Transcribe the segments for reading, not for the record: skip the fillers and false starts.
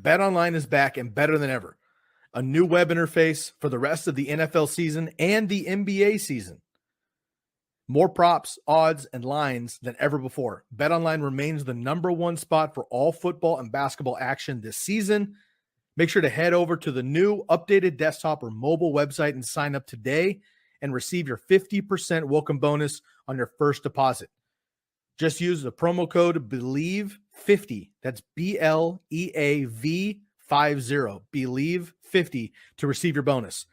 BetOnline is back and better than ever. A new web interface for the rest of the NFL season and the NBA season. More props, odds, and lines than ever before. BetOnline remains the number one spot for all football and basketball action this season. Make sure to head over to the new updated desktop or mobile website and sign up today and receive your 50% welcome bonus on your first deposit. Just use the promo code BELIEVE50. That's BLEAV50. BELIEVE50 to receive your bonus.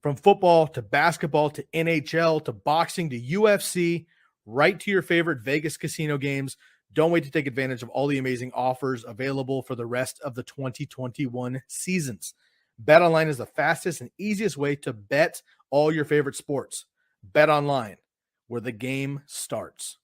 From football to basketball to NHL to boxing to UFC, right to your favorite Vegas casino games. Don't wait to take advantage of all the amazing offers available for the rest of the 2021 seasons. BetOnline is the fastest and easiest way to bet all your favorite sports. BetOnline, where the game starts.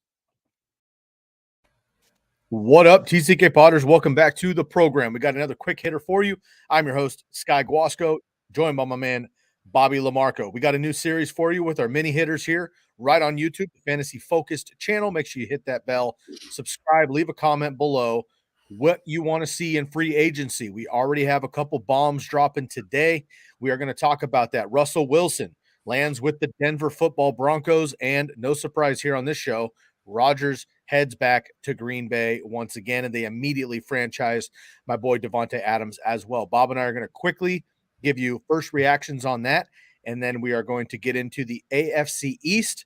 What up, TCK Potters? Welcome back to the program. We got another quick hitter for you. I'm your host, Sky Guasco, joined by my man, Bobby Lamarco. We got a new series for you with our mini hitters here right on YouTube, the Fantasy Focused channel. Make sure you hit that bell, subscribe, leave a comment below what you want to see in free agency. We already have a couple bombs dropping today. We are going to talk about that. Russell Wilson lands with the Denver Football Broncos, and no surprise here on this show, Rodgers heads back to Green Bay once again, and they immediately franchised my boy Devante Adams as well. Bob and I are going to quickly give you first reactions on that, and then we are going to get into the AFC East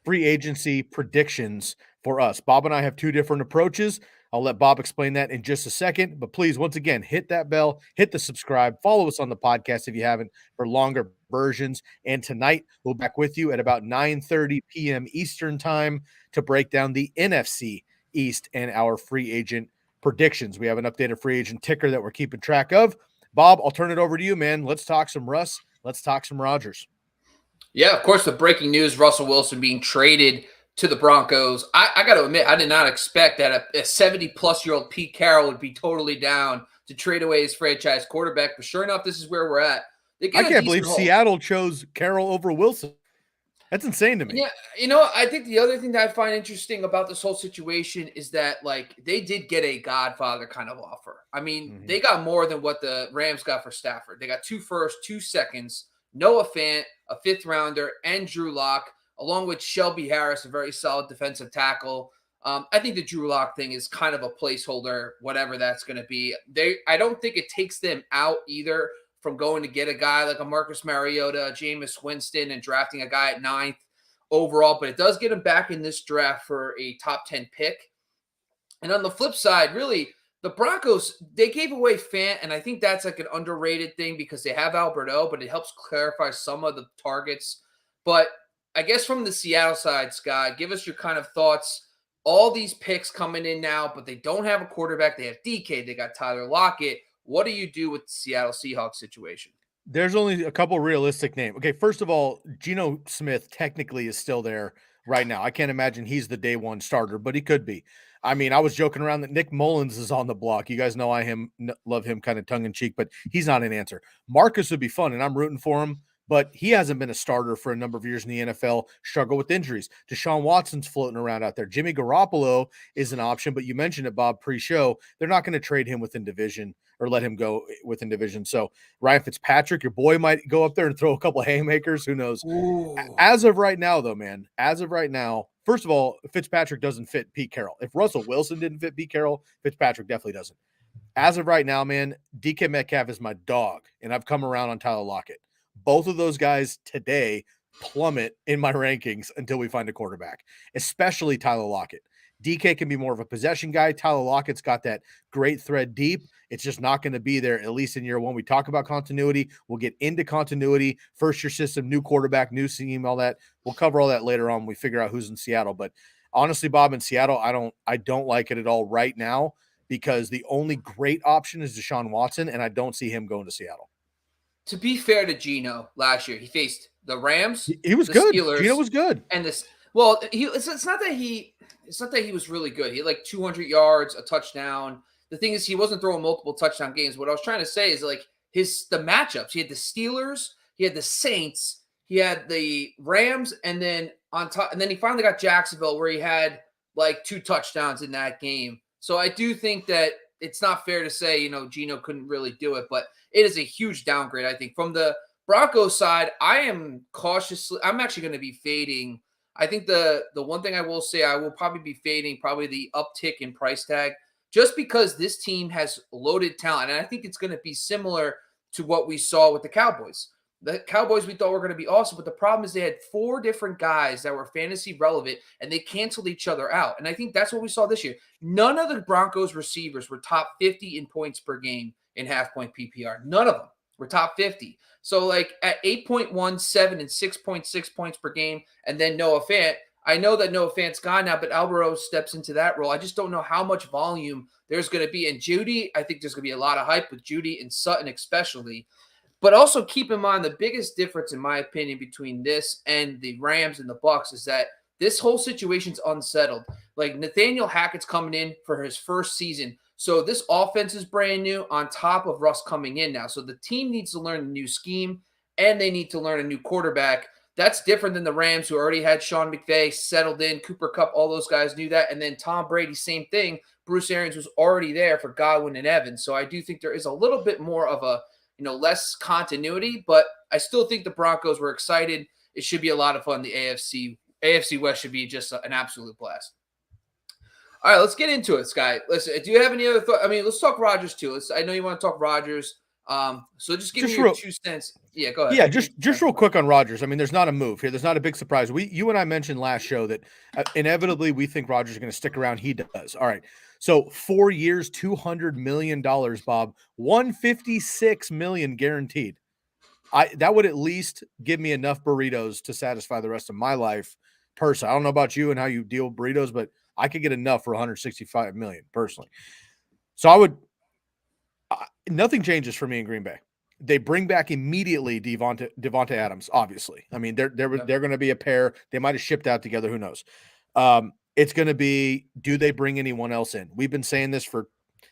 free agency predictions for us. Bob and I have two different approaches. I'll let Bob explain that in just a second, but please, once again, hit that bell, hit the subscribe, follow us on the podcast if you haven't for longer versions. And tonight, we'll be back with you at about 9:30 p.m. Eastern time to break down the NFC East and our free agent predictions. We have an updated free agent ticker that we're keeping track of. Bob, I'll turn it over to you, man. Let's talk some Russ. Let's talk some Rodgers. Yeah, of course, the breaking news, Russell Wilson being traded to the Broncos. I got to admit, I did not expect that a 70-plus-year-old Pete Carroll would be totally down to trade away his franchise quarterback. But sure enough, this is where we're at. I can't believe Seattle chose Carroll over Wilson. That's insane to me. Yeah, I think the other thing that I find interesting about this whole situation is that, like, they did get a Godfather kind of offer. I mean, they got more than what the Rams got for Stafford. They got 2 firsts, 2 seconds, Noah Fant, a 5th rounder, and Drew Lock, along with Shelby Harris, a very solid defensive tackle. I think the Drew Lock thing is kind of a placeholder, whatever that's going to be. I don't think it takes them out either from going to get a guy like a Marcus Mariota, Jameis Winston, and drafting a guy at 9th overall. But it does get him back in this draft for a top 10 pick. And on the flip side, really, the Broncos, they gave away Fant, and I think that's like an underrated thing because they have Alberto, but it helps clarify some of the targets. But I guess from the Seattle side, Scott, give us your kind of thoughts. All these picks coming in now, but they don't have a quarterback. They have DK. They got Tyler Lockett. What do you do with the Seattle Seahawks situation? There's only a couple realistic names. Okay, first of all, Geno Smith technically is still there right now. I can't imagine he's the day one starter, but he could be. I mean, I was joking around that Nick Mullins is on the block. You guys know I love him kind of tongue-in-cheek, but he's not an answer. Marcus would be fun, and I'm rooting for him, but he hasn't been a starter for a number of years in the NFL, struggle with injuries. Deshaun Watson's floating around out there. Jimmy Garoppolo is an option, but you mentioned it, Bob, pre-show. They're not going to trade him within division or let him go within division. So Ryan Fitzpatrick, your boy, might go up there and throw a couple of haymakers. Who knows? Ooh. As of right now, though, man, first of all, Fitzpatrick doesn't fit Pete Carroll. If Russell Wilson didn't fit Pete Carroll, Fitzpatrick definitely doesn't. As of right now, man, DK Metcalf is my dog, and I've come around on Tyler Lockett. Both of those guys today plummet in my rankings until we find a quarterback, especially Tyler Lockett. DK can be more of a possession guy. Tyler Lockett's got that great thread deep. It's just not going to be there, at least in year one. We talk about continuity. We'll get into continuity, first-year system, new quarterback, new scheme, all that. We'll cover all that later on when we figure out who's in Seattle. But honestly, Bob, in Seattle, I don't like it at all right now because the only great option is Deshaun Watson, and I don't see him going to Seattle. To be fair to Geno, last year he faced the Rams. He was good. Geno was good, and this. Well, it's not that he was really good. He had like 200 yards, a touchdown. The thing is, he wasn't throwing multiple touchdown games. What I was trying to say is like the matchups. He had the Steelers, he had the Saints, he had the Rams, and then on top, and then he finally got Jacksonville, where he had like 2 touchdowns in that game. So I do think that it's not fair to say, Geno couldn't really do it, but it is a huge downgrade, I think. From the Broncos side, I'm actually going to be fading. I think the one thing I will say, I will probably be fading probably the uptick in price tag, just because this team has loaded talent. And I think it's going to be similar to what we saw with the Cowboys. The Cowboys we thought were going to be awesome, but the problem is they had 4 different guys that were fantasy relevant, and they canceled each other out. And I think that's what we saw this year. None of the Broncos receivers were top 50 in points per game in half-point PPR. None of them were top 50. So, like, at 8.17 and 6.6 points per game, and then Noah Fant, I know that Noah Fant's gone now, but Alvaro steps into that role. I just don't know how much volume there's going to be. And Judy, I think there's going to be a lot of hype with Judy and Sutton especially. But also keep in mind the biggest difference, in my opinion, between this and the Rams and the Bucs is that this whole situation's unsettled. Like, Nathaniel Hackett's coming in for his first season. So this offense is brand new on top of Russ coming in now. So the team needs to learn a new scheme, and they need to learn a new quarterback. That's different than the Rams, who already had Sean McVay settled in. Cooper Kupp, all those guys knew that. And then Tom Brady, same thing. Bruce Arians was already there for Godwin and Evans. So I do think there is a little bit more of a less continuity, but I still think the Broncos were excited. It should be a lot of fun. The AFC West should be just an absolute blast. All right, let's get into it, Sky. Listen, do you have any other thoughts? I mean, let's talk Rodgers too. I know you want to talk Rodgers. So just give me your 2 cents. Yeah, go ahead. Yeah, just real quick on Rodgers. I mean, there's not a move here. There's not a big surprise. You and I mentioned last show that inevitably we think Rodgers is going to stick around. He does. All right. So 4 years, $200 million, Bob, $156 million guaranteed. That would at least give me enough burritos to satisfy the rest of my life. Personally, I don't know about you and how you deal with burritos, but I could get enough for $165 million personally. So nothing changes for me in Green Bay. They bring back immediately Devante Adams, obviously. I mean, they're going to be a pair. They might have shipped out together. Who knows? It's going to be, do they bring anyone else in? We've been saying this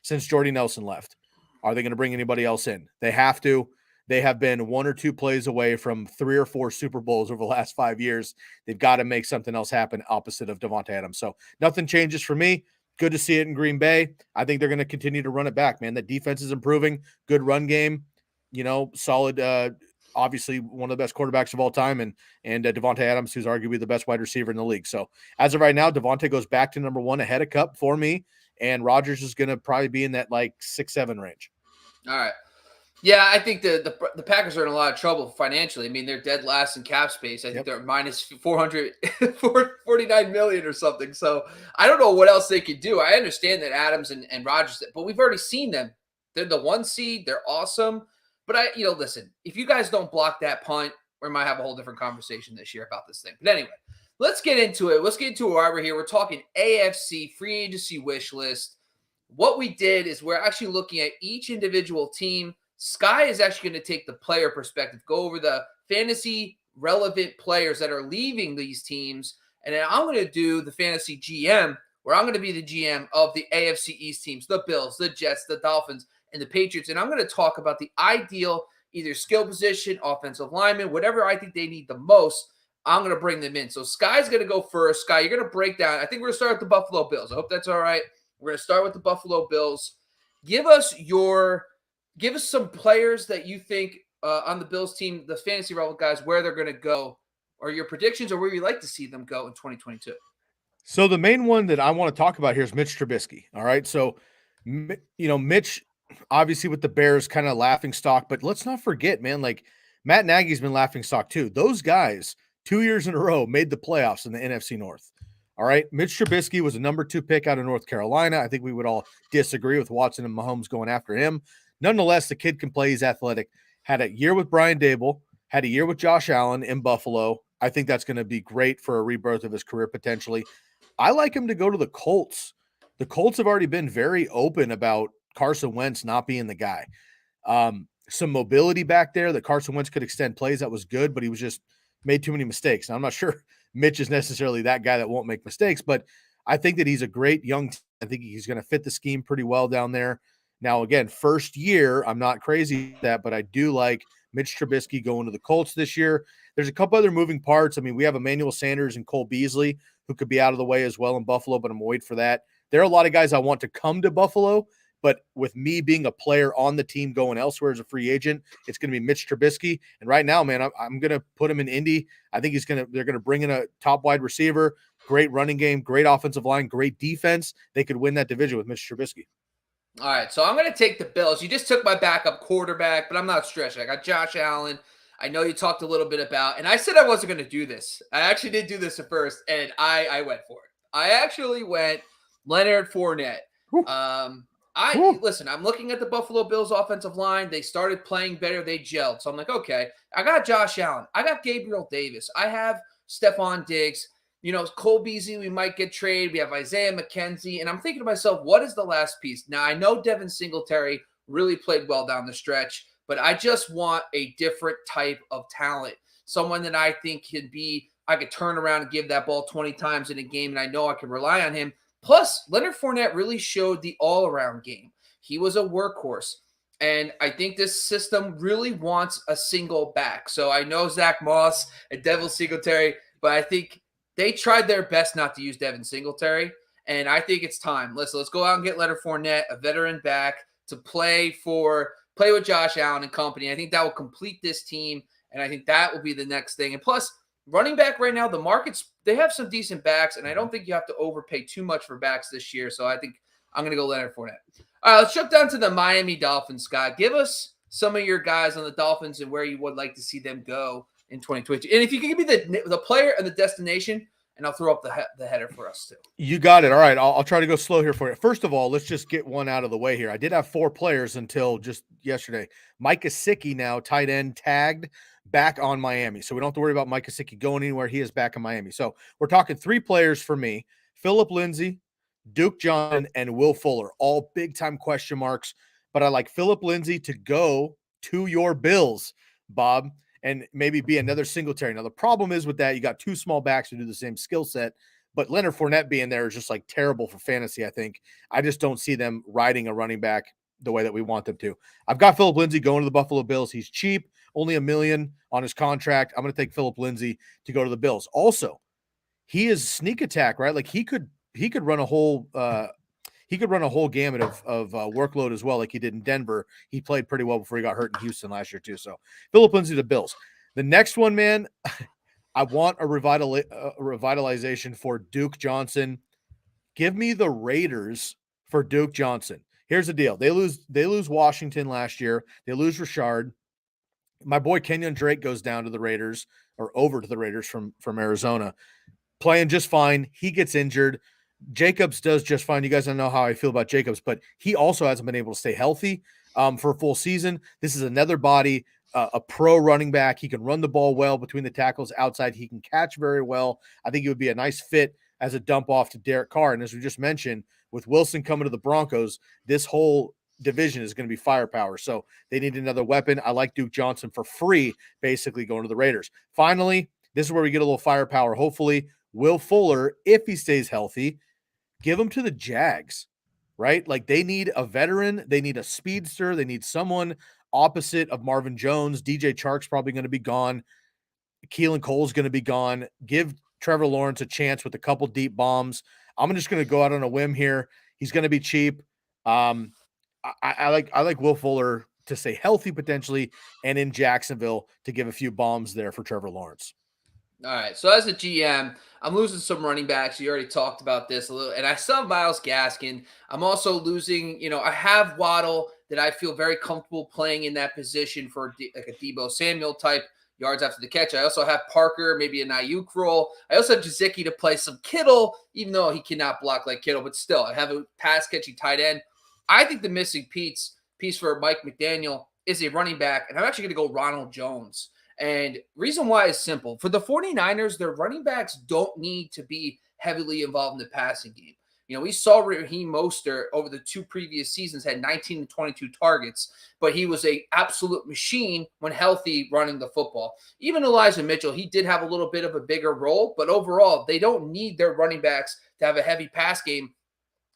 since Jordy Nelson left. Are they going to bring anybody else in? They have to. They have been 1 or 2 plays away from 3 or 4 Super Bowls over the last 5 years. They've got to make something else happen opposite of Devante Adams. So nothing changes for me. Good to see it in Green Bay. I think they're going to continue to run it back, man. That defense is improving. Good run game. Solid. Obviously, one of the best quarterbacks of all time, and Devante Adams, who's arguably the best wide receiver in the league. So as of right now, Devante goes back to number 1 ahead of Kupp for me, and Rodgers is going to probably be in that 6-7 range. All right. Yeah, I think the Packers are in a lot of trouble financially. I mean, they're dead last in cap space. I think they're minus $449 million or something. So I don't know what else they could do. I understand that Adams and Rodgers, but we've already seen them. They're the 1 seed. They're awesome. But listen, if you guys don't block that punt, we might have a whole different conversation this year about this thing. But anyway, let's get into it. Let's get into why we're here. We're talking AFC free agency wish list. What we did is we're actually looking at each individual team. Sky is actually going to take the player perspective, go over the fantasy relevant players that are leaving these teams. And then I'm going to do the fantasy GM, where I'm going to be the GM of the AFC East teams, the Bills, the Jets, the Dolphins, and the Patriots. And I'm going to talk about the ideal either skill position, offensive lineman, whatever I think they need the most. I'm going to bring them in. So Sky's going to go first. Sky, you're going to break down. I think we're going to start with the Buffalo Bills. I hope that's all right. We're going to start with the Buffalo Bills. Give us some players that you think on the Bills team, the fantasy relevant guys, where they're going to go, or your predictions, or where you'd like to see them go in 2022. So the main one that I want to talk about here is Mitch Trubisky. All right. So, Mitch, obviously with the Bears, kind of laughing stock, but let's not forget, man, like Matt Nagy's been laughing stock too. Those guys 2 years in a row made the playoffs in the NFC North. All right. Mitch Trubisky was a number 2 pick out of North Carolina. I think we would all disagree with Watson and Mahomes going after him. Nonetheless, the kid can play. He's athletic. Had a year with Brian Dable, had a year with Josh Allen in Buffalo. I think that's going to be great for a rebirth of his career potentially. I like him to go to the Colts. The Colts have already been very open about Carson Wentz not being the guy. Some mobility back there that Carson Wentz could extend plays. That was good, but he was just made too many mistakes. Now, I'm not sure Mitch is necessarily that guy that won't make mistakes, but I think that he's a great young team. I think he's going to fit the scheme pretty well down there. Now, again, first year, I'm not crazy with that, but I do like Mitch Trubisky going to the Colts this year. There's a couple other moving parts. I mean, we have Emmanuel Sanders and Cole Beasley, who could be out of the way as well in Buffalo, but I'm waiting for that. There are a lot of guys I want to come to Buffalo, But with me being a player on the team going elsewhere as a free agent, it's going to be Mitch Trubisky. And right now, man, I'm going to put him in Indy. I think they're going to bring in a top wide receiver, great running game, great offensive line, great defense. They could win that division with Mitch Trubisky. All right, so I'm going to take the Bills. You just took my backup quarterback, but I'm not stretching. I got Josh Allen. I know you talked a little bit about, and I said I wasn't going to do this. I actually did do this at first, and I went for it. I actually went Leonard Fournette. Listen, I'm looking at the Buffalo Bills offensive line. They started playing better. They gelled. So I'm like, okay, I got Josh Allen. I got Gabriel Davis. I have Stephon Diggs. Cole Beasley, we might get traded. We have Isaiah McKenzie. And I'm thinking to myself, what is the last piece? Now, I know Devin Singletary really played well down the stretch, but I just want a different type of talent. Someone that I think I could turn around and give that ball 20 times in a game, and I know I can rely on him. Plus, Leonard Fournette really showed the all-around game. He was a workhorse. And I think this system really wants a single back. So I know Zach Moss and Devin Singletary, but I think they tried their best not to use Devin Singletary, and I think it's time. Let's go out and get Leonard Fournette, a veteran back, to play with Josh Allen and company. I think that will complete this team, and I think that will be the next thing. And plus, running back right now, the markets, they have some decent backs, and I don't think you have to overpay too much for backs this year, so I think I'm going to go Leonard Fournette. All right, let's jump down to the Miami Dolphins, Scott. Give us some of your guys on the Dolphins and where you would like to see them go in 2022. And if you can give me the player and the destination, and I'll throw up the header for us too. You got it. All right, I'll try to go slow here for you. First of all, let's just get one out of the way here. I did have 4 players until just yesterday. Mike Gesicki now, tight end, tagged, back on Miami. So we don't have to worry about Mike Gesicki going anywhere. He is back in Miami. So we're talking 3 players for me: Phillip Lindsay, Duke Johnson, and Will Fuller. All big-time question marks. But I like Phillip Lindsay to go to your Bills, Bob, and maybe be another Singletary. Now, the problem is with that, you got 2 small backs who do the same skill set, but Leonard Fournette being there is just like terrible for fantasy, I think. I just don't see them riding a running back the way that we want them to. I've got Phillip Lindsay going to the Buffalo Bills. He's cheap, only $1 million on his contract. I'm going to take Phillip Lindsay to go to the Bills. Also, he is sneak attack, right? Like he could run a whole gamut of workload as well, like he did in Denver. He played pretty well before he got hurt in Houston last year too. So Phillip Lindsay to Bills. The next one, man, I want a revitalization for Duke Johnson. Give me the Raiders for Duke Johnson. Here's the deal. They lose Washington last year. They lose Richard. My boy Kenyon Drake goes down to the Raiders, or over to the Raiders from Arizona, playing just fine. He gets injured. Jacobs does just fine. You guys don't know how I feel about Jacobs, but he also hasn't been able to stay healthy for a full season. This is another body, a pro running back. He can run the ball well between the tackles outside. He can catch very well. I think it would be a nice fit as a dump off to Derek Carr. And as we just mentioned, with Wilson coming to the Broncos, this whole division is going to be firepower. So they need another weapon. I like Duke Johnson for free, basically going to the Raiders. Finally, this is where we get a little firepower. Hopefully, Will Fuller, if he stays healthy, give him to the Jags, right? Like they need a veteran. They need a speedster. They need someone opposite of Marvin Jones. DJ Chark's probably going to be gone. Keelan Cole's going to be gone. Give Trevor Lawrence a chance with a couple deep bombs. I'm just going to go out on a whim here. He's going to be cheap. I like Will Fuller to stay healthy potentially, and in Jacksonville to give a few bombs there for Trevor Lawrence. All right. So as a GM, I'm losing some running backs. You already talked about this a little, and I still have Myles Gaskin. I'm also losing, I have Waddle that I feel very comfortable playing in that position for like a Deebo Samuel type yards after the catch. I also have Parker, maybe an Ayuk role. I also have Gesicki to play some Kittle, even though he cannot block like Kittle, but still, I have a pass catching tight end. I think the missing piece for Mike McDaniel is a running back, and I'm actually going to go Ronald Jones. And reason why is simple. For the 49ers, their running backs don't need to be heavily involved in the passing game. We saw Raheem Mostert over the 2 previous seasons had 19 and 22 targets, but he was an absolute machine when healthy running the football. Even Elijah Mitchell, he did have a little bit of a bigger role, but overall, they don't need their running backs to have a heavy pass game.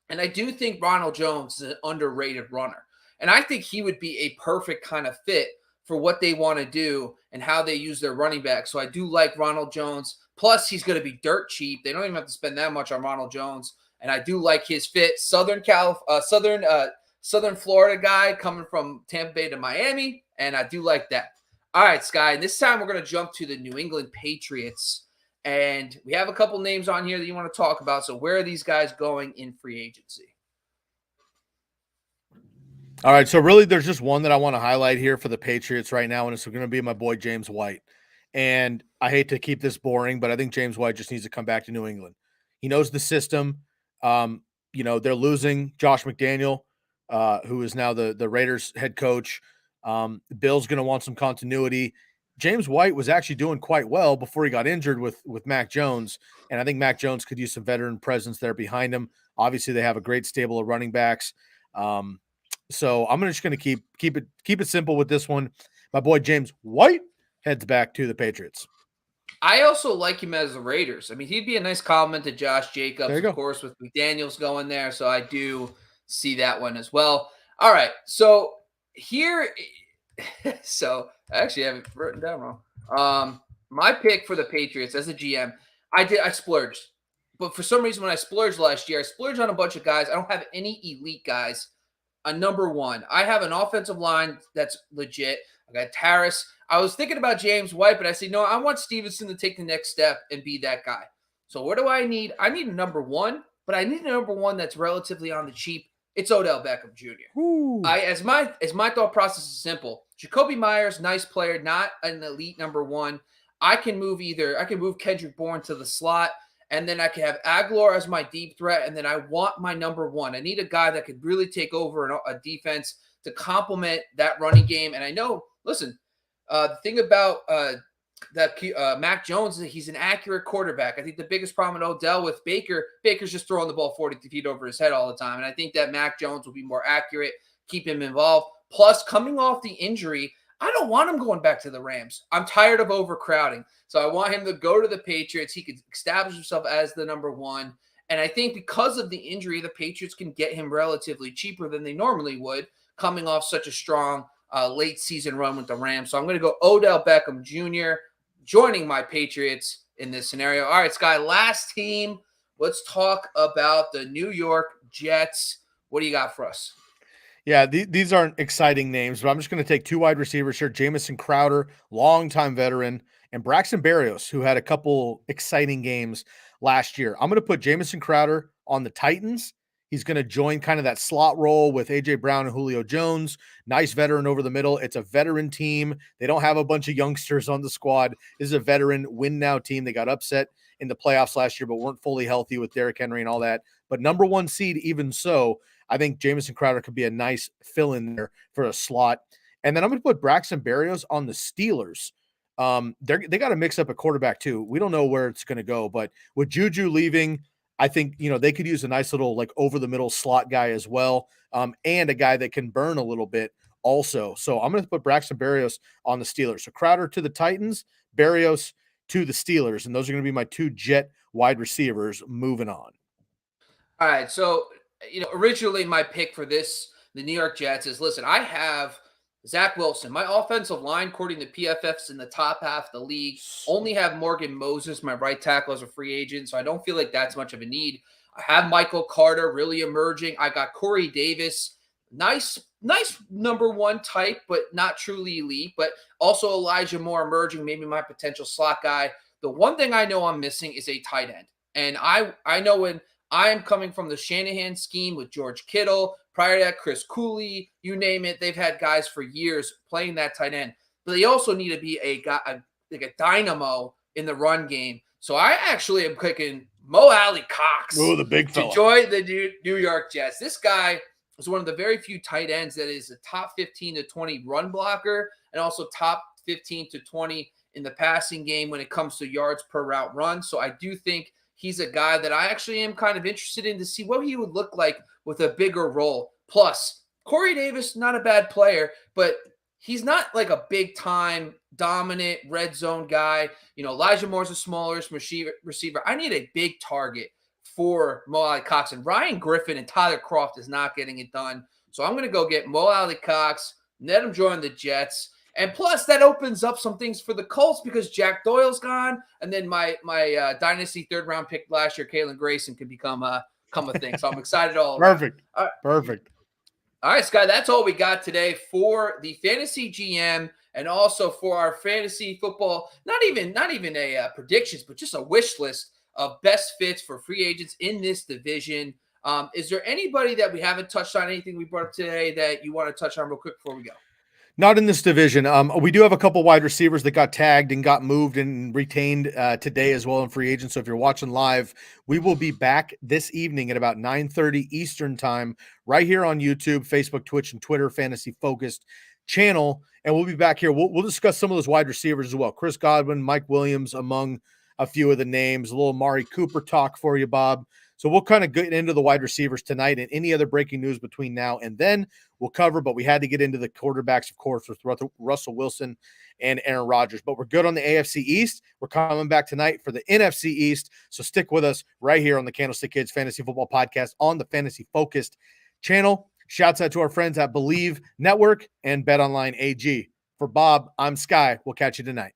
And I do think Ronald Jones is an underrated runner. And I think he would be a perfect kind of fit for what they want to do and how they use their running back. So I do like Ronald Jones. Plus, he's going to be dirt cheap. They don't even have to spend that much on Ronald Jones. And I do like his fit. Southern Southern Florida guy coming from Tampa Bay to Miami, and I do like that. All right, Sky, and this time we're going to jump to the New England Patriots, and we have a couple names on here that you want to talk about. So where are these guys going in free agency? All right, so really there's just one that I want to highlight here for the Patriots right now, and it's going to be my boy James White. And I hate to keep this boring, but I think James White just needs to come back to New England. He knows the system. They're losing Josh McDaniel, who is now the Raiders head coach. The Bill's going to want some continuity. James White was actually doing quite well before he got injured with Mac Jones, and I think Mac Jones could use some veteran presence there behind him. Obviously, they have a great stable of running backs. So I'm just going to keep it simple with this one. My boy James White heads back to the Patriots. I also like him as the Raiders. I mean, he'd be a nice compliment to Josh Jacobs, of course, with McDaniels going there. So I do see that one as well. All right. So here, so I actually have it written down wrong. My pick for the Patriots as a GM, I splurged. But for some reason, when I splurged last year, I splurged on a bunch of guys. I don't have any elite guys. A number one. I have an offensive line that's legit. I got Harris. I was thinking about James White, but I said, no, I want Stevenson to take the next step and be that guy. So what do I need? I need a number one, but I need a number one that's relatively on the cheap. It's Odell Beckham Jr. As my thought process is simple. Jacoby Myers, nice player, not an elite number one. I can move Kendrick Bourne to the slot. And then I can have Aguilar as my deep threat. And then I want my number one. I need a guy that could really take over a defense to complement that running game. And I know, listen, the thing about Mac Jones is he's an accurate quarterback. I think the biggest problem with Odell with Baker's just throwing the ball 40 feet over his head all the time. And I think that Mac Jones will be more accurate, keep him involved. Plus, coming off the injury, I don't want him going back to the Rams. I'm tired of overcrowding. So I want him to go to the Patriots. He could establish himself as the number one. And I think because of the injury, the Patriots can get him relatively cheaper than they normally would, coming off such a strong late season run with the Rams. So I'm going to go Odell Beckham Jr. joining my Patriots in this scenario. All right, Sky, last team. Let's talk about the New York Jets. What do you got for us? Yeah, these aren't exciting names, but I'm just going to take two wide receivers here. Jamison Crowder, longtime veteran, and Braxton Barrios, who had a couple exciting games last year. I'm going to put Jamison Crowder on the Titans. He's going to join kind of that slot role with A.J. Brown and Julio Jones. Nice veteran over the middle. It's a veteran team. They don't have a bunch of youngsters on the squad. This is a veteran win-now team. They got upset in the playoffs last year, but weren't fully healthy with Derrick Henry and all that. But number one seed, even so, I think Jamison Crowder could be a nice fill-in there for a slot. And then I'm going to put Braxton Barrios on the Steelers. They got to mix up a quarterback too. We don't know where it's going to go, but with Juju leaving, I think, they could use a nice little like over the middle slot guy as well. And a guy that can burn a little bit also. So I'm going to put Braxton Barrios on the Steelers. So Crowder to the Titans, Barrios to the Steelers. And those are going to be my two Jet wide receivers moving on. All right. So, originally my pick for the New York Jets is, listen, I have Zach Wilson. My offensive line, according to PFF's in the top half of the league, only have Morgan Moses, my right tackle, as a free agent, so I don't feel like that's much of a need. I have Michael Carter really emerging. I got Corey Davis, nice number one type, but not truly elite, but also Elijah Moore emerging, maybe my potential slot guy. The one thing I know I'm missing is a tight end. And I know when I am coming from the Shanahan scheme with George Kittle. Prior to that, Chris Cooley, you name it. They've had guys for years playing that tight end. But they also need to be a dynamo in the run game. So I actually am picking Mo Alley Cox the big fella, to join the New York Jets. This guy is one of the very few tight ends that is a top 15 to 20 run blocker and also top 15 to 20 in the passing game when it comes to yards per route run. So I do think he's a guy that I actually am kind of interested in to see what he would look like with a bigger role. Plus, Corey Davis, not a bad player, but he's not like a big-time, dominant red zone guy. Elijah Moore's a smaller receiver. I need a big target for Mo Alley Cox. And Ryan Griffin and Tyler Kroft is not getting it done. So I'm going to go get Mo Alley Cox, let him join the Jets. And plus, that opens up some things for the Colts because Jack Doyle's gone. And then my dynasty third-round pick last year, Kalen Grayson, could become a thing. So I'm excited all Perfect. around. Perfect. All right, Sky, that's all we got today for the fantasy GM and also for our fantasy football. Not even a predictions, but just a wish list of best fits for free agents in this division. Is there anybody that we haven't touched on? Anything we brought up today that you want to touch on real quick before we go? Not in this division. We do have a couple wide receivers that got tagged and got moved and retained today as well in free agents. So if you're watching live, we will be back this evening at about 9:30 Eastern time, right here on YouTube, Facebook, Twitch, and Twitter, Fantasy Focused channel. And we'll be back here. We'll discuss some of those wide receivers as well. Chris Godwin, Mike Williams, among a few of the names. A little Amari Cooper talk for you, Bob. So we'll kind of get into the wide receivers tonight, and any other breaking news between now and then we'll cover, but we had to get into the quarterbacks, of course, with Russell Wilson and Aaron Rodgers. But we're good on the AFC East. We're coming back tonight for the NFC East. So stick with us right here on the Candlestick Kids Fantasy Football Podcast on the Fantasy Focused channel. Shouts out to our friends at Believe Network and BetOnline AG. For Bob, I'm Sky. We'll catch you tonight.